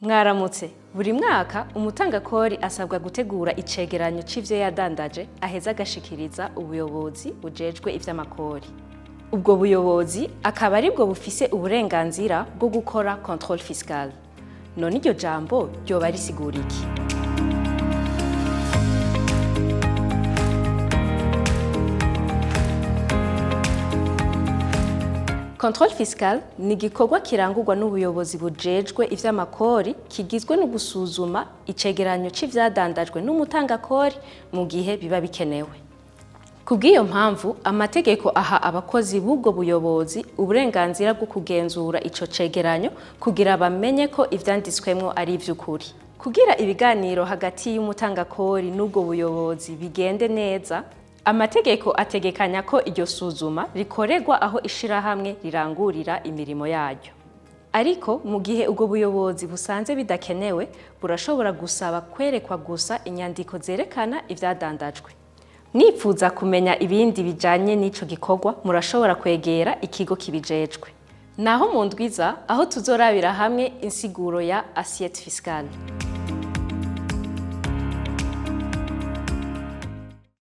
Mwaramutse, buri mwaka umutangakori asabwa gutegura icegeranyo c'ivyo yadandaje aheza agashikiriza ubuyobozi bujejwe ivy'amakori. Ubwo buyobozi akaba aribwo bufise uburenganzira bwo gukora contrôle fiscal. None iryo jambo ryoba risigura iki? Contrôle fiscal ni igikorwa kirangurwa n'ubuyobozi bujejwe ivy'amakori kigizwe no gusuzuma icegeranyo c'ivyadandajwe n'umutangakori mu gihe biba bikenewe. Kubw'iyo mpamvu amategeko aha abakozi b'ubwo buyobozi uburenganzira bwo kugenzura ico cegeranyo kugira bamenye ko ivyanditswemwo ari ivy'ukuri. Kugira ibiganiro hagati y'umutangakori n'ubwo buyobozi bigende neza, amategeko ategekanya ko iryo suzuma rikorerwa aho ishirahamwe rirangurira imirimo yaryo. Ariko mu gihe ubwo buyobozi busanze bidakenewe, burashobora gusaba kwerekwa gusa inyandiko zerekana ivyadandajwe. Mwipfuza kumenya ibindi bijanye n'ico gikorwa, murashobora kwegera ikigo kibijejwe. Naho mu ndwiza, aho tuzorabira hamwe insiguro ya assiette fiscale.